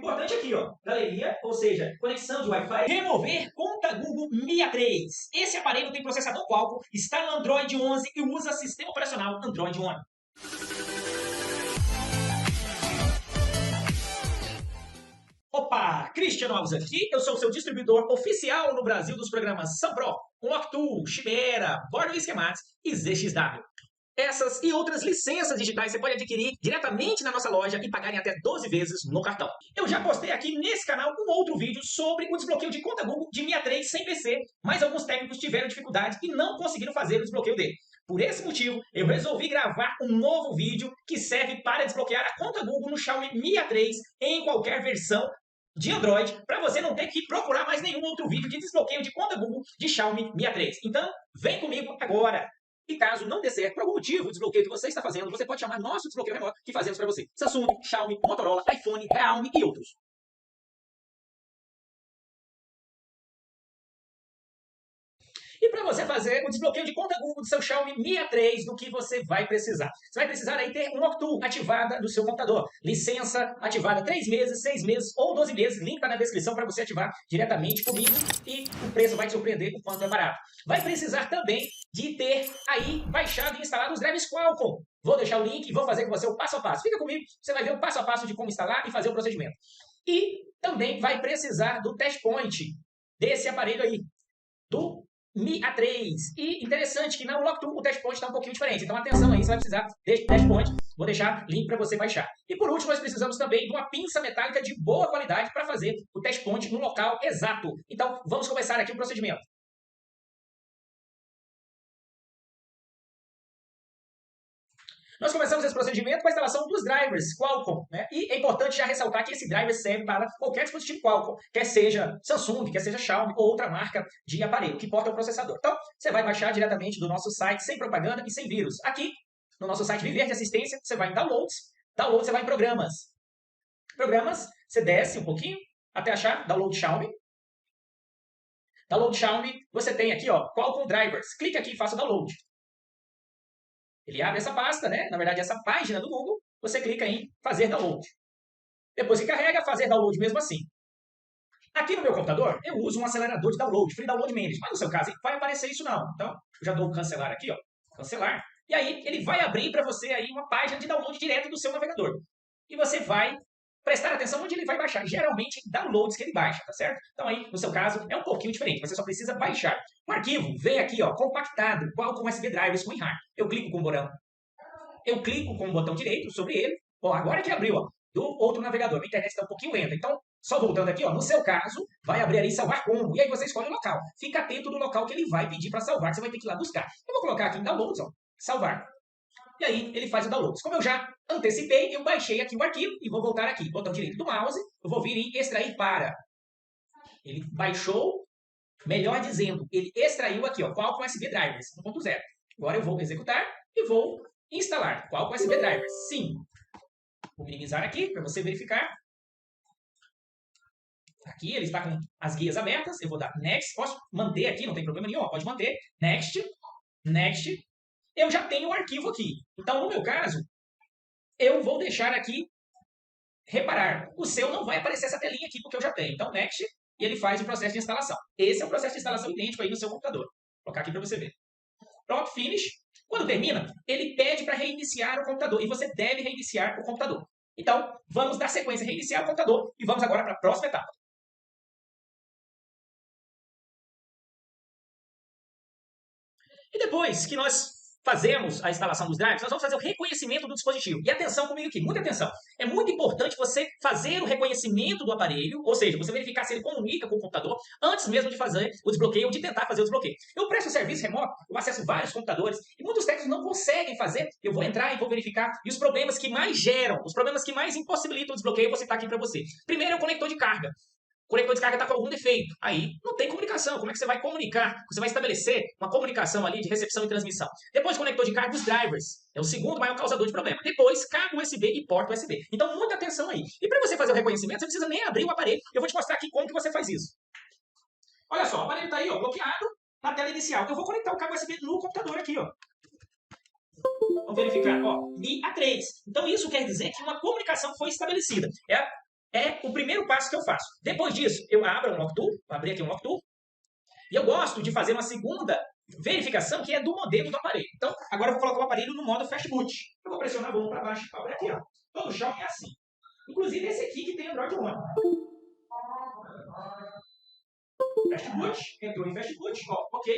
importante aqui, ó, galeria, ou seja, conexão de Wi-Fi. Remover conta Google Mi A3. Esse aparelho tem processador Qualcomm, está no Android 11 e usa sistema operacional Android One. Opa, Cristiano Alves aqui, eu sou o seu distribuidor oficial no Brasil dos programas SunPro, Octu, Chimera, Bordo Schematics e ZXW. Essas e outras licenças digitais você pode adquirir diretamente na nossa loja e pagar em até 12 vezes no cartão. Eu já postei aqui nesse canal um outro vídeo sobre o desbloqueio de conta Google de Mi A3 sem PC, mas alguns técnicos tiveram dificuldade e não conseguiram fazer o desbloqueio dele. Por esse motivo, eu resolvi gravar um novo vídeo que serve para desbloquear a conta Google no Xiaomi Mi A3 em qualquer versão de Android, para você não ter que procurar mais nenhum outro vídeo de desbloqueio de conta Google de Xiaomi Mi A3. Então, vem comigo agora! E caso não dê certo por algum motivo o desbloqueio que você está fazendo, você pode chamar nosso desbloqueio remoto que fazemos para você. Samsung, Xiaomi, Motorola, iPhone, Realme e outros. E para você fazer o desbloqueio de conta Google do seu Xiaomi Mi A3, do que você vai precisar? Você vai precisar aí ter um Octu ativada no seu computador. Licença ativada 3 meses, 6 meses ou 12 meses. Link está na descrição para você ativar diretamente comigo e o preço vai te surpreender o quanto é barato. Vai precisar também de ter aí baixado e instalado os drivers Qualcomm. Vou deixar o link e vou fazer com você o passo a passo. Fica comigo, você vai ver o passo a passo de como instalar e fazer o procedimento. E também vai precisar do test point desse aparelho aí, do Mi A3. E interessante que na Octu o test point está um pouquinho diferente. Então atenção aí, você vai precisar desse test point. Vou deixar link para você baixar. E por último, nós precisamos também de uma pinça metálica de boa qualidade para fazer o test point no local exato. Então vamos começar aqui o procedimento. Nós começamos esse procedimento com a instalação dos drivers Qualcomm, né? E é importante já ressaltar que esse driver serve para qualquer dispositivo Qualcomm, quer seja Samsung, quer seja Xiaomi ou outra marca de aparelho, que porta o processador. Então, você vai baixar diretamente do nosso site, sem propaganda e sem vírus. Aqui, no nosso site Viver de Assistência, você vai em Downloads, Downloads você vai em Programas. Programas, você desce um pouquinho até achar Download Xiaomi. Download Xiaomi, você tem aqui, ó, Qualcomm Drivers. Clique aqui e faça o download. Ele abre essa pasta, né? Na verdade, essa página do Google, você clica em fazer download. Depois que carrega, fazer download mesmo assim. Aqui no meu computador, eu uso um acelerador de download, Free Download Management, mas no seu caso, vai aparecer isso não. Então, eu já dou cancelar aqui, ó, cancelar, e aí ele vai abrir para você aí uma página de download direto do seu navegador. E você vai prestar atenção onde ele vai baixar. Geralmente, downloads que ele baixa, tá certo? Então aí, no seu caso, é um pouquinho diferente. Você só precisa baixar. O arquivo vem aqui, ó, compactado, Qualcomm USB Drivers com WinRAR. Eu clico com o botão direito sobre ele. Ó, agora que abriu, ó, do outro navegador. A internet está um pouquinho lenta. Então, só voltando aqui, ó, no seu caso, vai abrir ali salvar como. E aí você escolhe o local. Fica atento do local que ele vai pedir para salvar, que você vai ter que ir lá buscar. Eu vou colocar aqui em downloads, ó, salvar. E aí ele faz o download. Como eu já antecipei, eu baixei aqui o arquivo e vou voltar aqui. Botão direito do mouse, eu vou vir em extrair para. Ele baixou, melhor dizendo, ele extraiu aqui, ó, Qualcomm USB Drivers 1.0. Agora eu vou executar e vou instalar Qualcomm USB Drivers. Sim. Vou minimizar aqui para você verificar. Aqui ele está com as guias abertas. Eu vou dar Next. Posso manter aqui, não tem problema nenhum. Pode manter. Next. Next. Eu já tenho o arquivo aqui. Então, no meu caso, eu vou deixar aqui reparar. O seu não vai aparecer essa telinha aqui, porque eu já tenho. Então, Next, e ele faz o processo de instalação. Esse é o processo de instalação idêntico aí no seu computador. Vou colocar aqui para você ver. Pronto, Finish. Quando termina, ele pede para reiniciar o computador. E você deve reiniciar o computador. Então, vamos dar sequência, reiniciar o computador. E vamos agora para a próxima etapa. E depois que nós fazemos a instalação dos drivers, nós vamos fazer o reconhecimento do dispositivo. E atenção comigo aqui, muita atenção. É muito importante você fazer o reconhecimento do aparelho, ou seja, você verificar se ele comunica com o computador antes mesmo de fazer o desbloqueio ou de tentar fazer o desbloqueio. Eu presto serviço remoto, eu acesso vários computadores e muitos técnicos não conseguem fazer. Eu vou entrar e vou verificar. E os problemas que mais geram, os problemas que mais impossibilitam o desbloqueio, eu vou citar aqui para você. Primeiro é o conector de carga. O conector de carga está com algum defeito. Aí não tem comunicação. Como é que você vai comunicar? Você vai estabelecer uma comunicação ali de recepção e transmissão. Depois, conector de carga, os drivers. É o segundo maior causador de problema. Depois, cabo USB e porta USB. Então, muita atenção aí. E para você fazer o reconhecimento, você não precisa nem abrir o aparelho. Eu vou te mostrar aqui como que você faz isso. Olha só, o aparelho está aí, ó, bloqueado na tela inicial. Eu vou conectar o cabo USB no computador aqui, ó. Vamos verificar, ó, Mi A3. Então, isso quer dizer que uma comunicação foi estabelecida. é o primeiro passo que eu faço. Depois disso, eu abro um Locktool, vou abrir aqui um Locktool, e eu gosto de fazer uma segunda verificação que é do modelo do aparelho. Então, agora eu vou colocar o aparelho no modo Fast Boot. Eu vou pressionar o volume para baixo. Olha aqui, ó. Todo Xiaomi é assim. Inclusive esse aqui que tem Android One. Fast Boot, entrou em Fast Boot, ó, ok.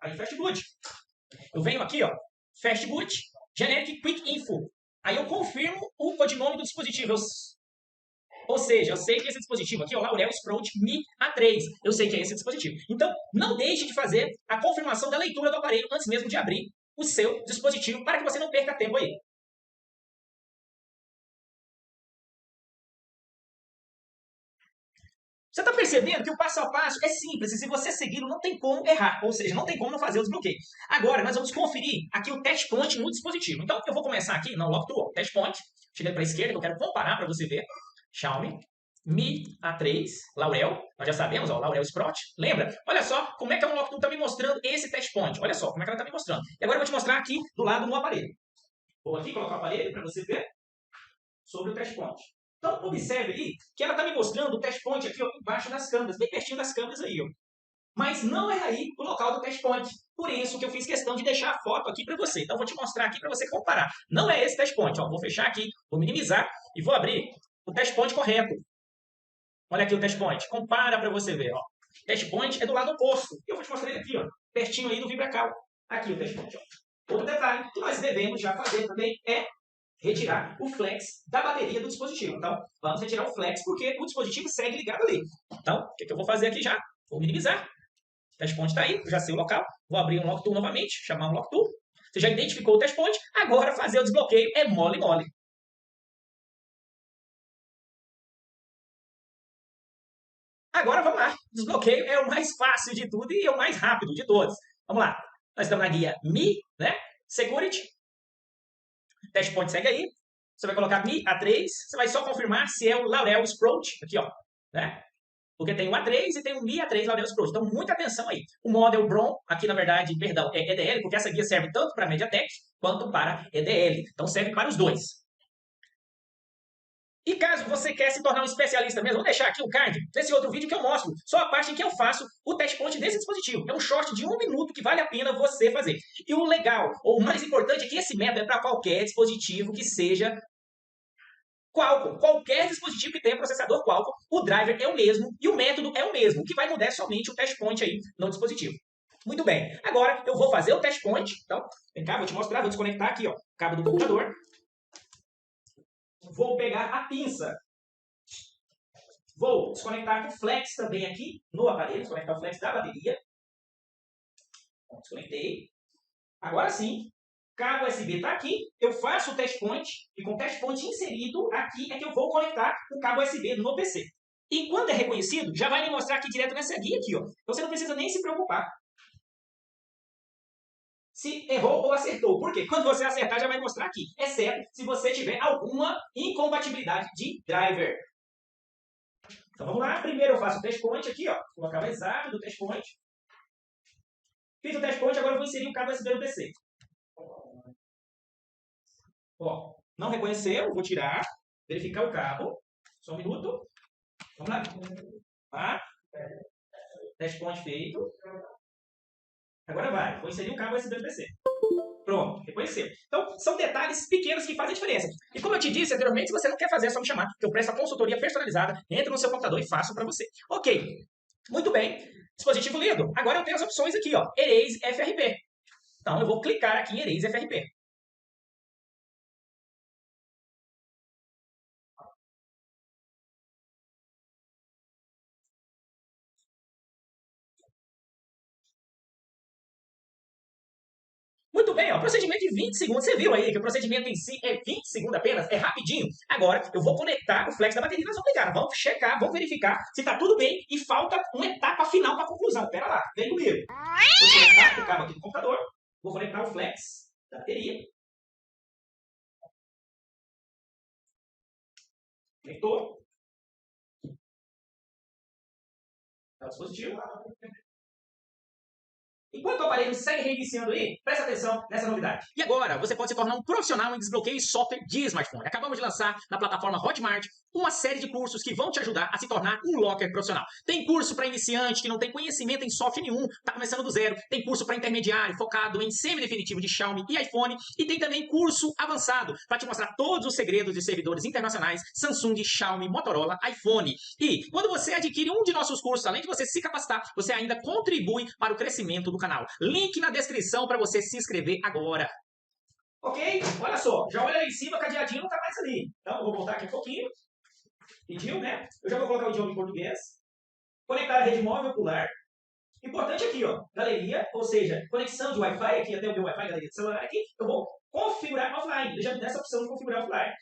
Aí Fast Boot. Eu venho aqui, ó, Fast Boot, Generic Quick Info. Aí eu confirmo o codinome do dispositivo. Ou seja, eu sei que esse dispositivo aqui é o Laurel Sprout Mi A3. Eu sei que é esse dispositivo. Então, não deixe de fazer a confirmação da leitura do aparelho antes mesmo de abrir o seu dispositivo para que você não perca tempo aí. Você está percebendo que o passo a passo é simples e se você segui-lo não tem como errar, ou seja, não tem como não fazer o desbloqueio. Agora, nós vamos conferir aqui o test point no dispositivo. Então, eu vou começar aqui no Lock to All, test point, tirando para a esquerda, que eu quero comparar para você ver. Xiaomi Mi A3, Laurel, nós já sabemos, ó, Laurel Sprout. Lembra? Olha só como é que a Unlock Tool está me mostrando esse test point. Olha só como é que ela está me mostrando. E agora eu vou te mostrar aqui do lado no aparelho. Vou aqui colocar o aparelho para você ver sobre o test point. Então, observe aí que ela está me mostrando o test point aqui ó, embaixo das câmeras, bem pertinho das câmeras aí. Ó. Mas não é aí o local do test point. Por isso que eu fiz questão de deixar a foto aqui para você. Então, vou te mostrar aqui para você comparar. Não é esse test point. Ó. Vou fechar aqui, vou minimizar e vou abrir o test point correto. Olha aqui o test point. Compara para você ver. Ó. O test point é do lado oposto. Eu vou te mostrar ele aqui, ó, pertinho aí do VibraCal. Aqui o test point. Ó. Outro detalhe que nós devemos já fazer também é retirar o flex da bateria do dispositivo. Então, vamos retirar o flex porque o dispositivo segue ligado ali. Então, o que eu vou fazer aqui já? Vou minimizar. O test point está aí, já sei o local. Vou abrir um lock tool novamente, chamar um lock tool. Você já identificou o test point, agora fazer o desbloqueio é mole mole. Agora vamos lá. Desbloqueio é o mais fácil de tudo e é o mais rápido de todos. Vamos lá. Nós estamos na guia Mi, né? Security. Test point segue aí. Você vai colocar Mi A3. Você vai só confirmar se é o Laurel Sprout. Aqui, ó. Né? Porque tem o A3 e tem o Mi A3 Laurel Sprout. Então, muita atenção aí. O Model Bron, aqui na verdade, perdão, é EDL, porque essa guia serve tanto para MediaTek quanto para EDL. Então, serve para os dois. E caso você quer se tornar um especialista mesmo, vou deixar aqui o card desse outro vídeo que eu mostro, só a parte em que eu faço o test point desse dispositivo. É um short de 1 minuto que vale a pena você fazer. E o legal, ou o mais importante, é que esse método é para qualquer dispositivo que seja Qualcomm. Qualquer dispositivo que tenha processador Qualcomm, o driver é o mesmo e o método é o mesmo. O que vai mudar é somente o test point aí no dispositivo. Muito bem. Agora eu vou fazer o test point. Então, vem cá, vou te mostrar, vou desconectar aqui, ó, o cabo do computador. Vou pegar a pinça. Vou desconectar o flex também aqui no aparelho, desconectar o flex da bateria. Desconectei. Agora sim, cabo USB está aqui, eu faço o test point e com o test point inserido aqui é que eu vou conectar o cabo USB no PC. E quando é reconhecido, já vai me mostrar aqui direto nessa guia aqui, ó. Então você não precisa nem se preocupar se errou ou acertou. Por quê? Quando você acertar, já vai mostrar aqui. Exceto se você tiver alguma incompatibilidade de driver. Então vamos lá. Primeiro eu faço o test point aqui, ó. Vou colocar o exato do test point. Fiz o test point, agora eu vou inserir o cabo USB no PC. Ó, não reconheceu, vou tirar, verificar o cabo. Só um minuto. Vamos lá. Tá? Test point feito. Agora vai. Vou inserir o cabo USB no PC. Pronto, reconheceu. Então, são detalhes pequenos que fazem diferença. E como eu te disse anteriormente, se você não quer fazer, é só me chamar, que eu presto a consultoria personalizada, entro no seu computador e faço para você. Ok, muito bem. Dispositivo lido. Agora eu tenho as opções aqui, ó. Erase FRP. Então, eu vou clicar aqui em Erase FRP. Muito bem, ó, procedimento de 20 segundos. Você viu aí que o procedimento em si é 20 segundos apenas, é rapidinho. Agora, eu vou conectar o flex da bateria e nós vamos ligar. Vamos checar, vamos verificar se está tudo bem e falta uma etapa final para a conclusão. Pera lá, vem comigo. Vou conectar o cabo aqui do computador, vou conectar o flex da bateria. Conectou. Está o dispositivo. Enquanto o aparelho segue reiniciando aí, presta atenção nessa novidade. E agora, você pode se tornar um profissional em desbloqueio de software de smartphone. Acabamos de lançar na plataforma Hotmart uma série de cursos que vão te ajudar a se tornar um locker profissional. Tem curso para iniciante que não tem conhecimento em software nenhum, está começando do zero. Tem curso para intermediário, focado em semi-definitivo de Xiaomi e iPhone. E tem também curso avançado para te mostrar todos os segredos de servidores internacionais Samsung, Xiaomi, Motorola, iPhone. E quando você adquire um de nossos cursos, além de você se capacitar, você ainda contribui para o crescimento do canal. Link na descrição para você se inscrever agora. Ok? Olha só, já olha aí em cima, o cadeadinho não está mais ali. Então, eu vou voltar aqui um pouquinho. Pediu, né? Eu já vou colocar o idioma em português. Conectar a rede móvel ocular. Importante aqui, ó, galeria, ou seja, conexão de Wi-Fi, aqui até o meu Wi-Fi, galeria de celular aqui, eu vou configurar offline. Ele já me dá essa opção de configurar offline.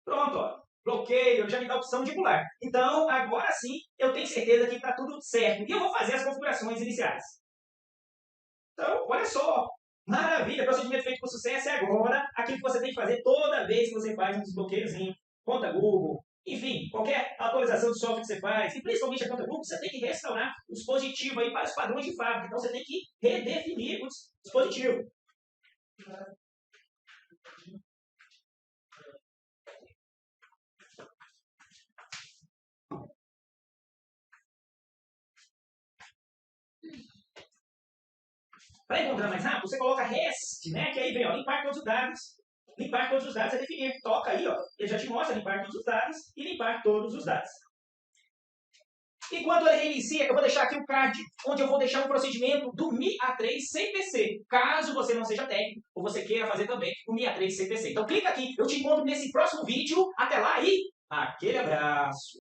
Pronto, ó. Bloqueio, já me dá a opção de pular. Então, agora sim, eu tenho certeza que está tudo certo. E eu vou fazer as configurações iniciais. Então, olha só. Maravilha, procedimento feito com sucesso é agora aquilo que você tem que fazer toda vez que você faz um desbloqueiozinho, conta Google, enfim, qualquer atualização de software que você faz, e principalmente a conta Google, você tem que restaurar o dispositivo aí para os padrões de fábrica. Então, você tem que redefinir o dispositivo. Para encontrar mais rápido, você coloca REST, né? Que aí vem, ó, limpar todos os dados. Limpar todos os dados é definir. Toca aí, ó, ele já te mostra limpar todos os dados e limpar todos os dados. Enquanto ele reinicia, eu vou deixar aqui o card, onde eu vou deixar um procedimento do Mi A3 sem PC, caso você não seja técnico ou você queira fazer também o Mi A3 sem PC. Então clica aqui, eu te encontro nesse próximo vídeo. Até lá e aquele abraço!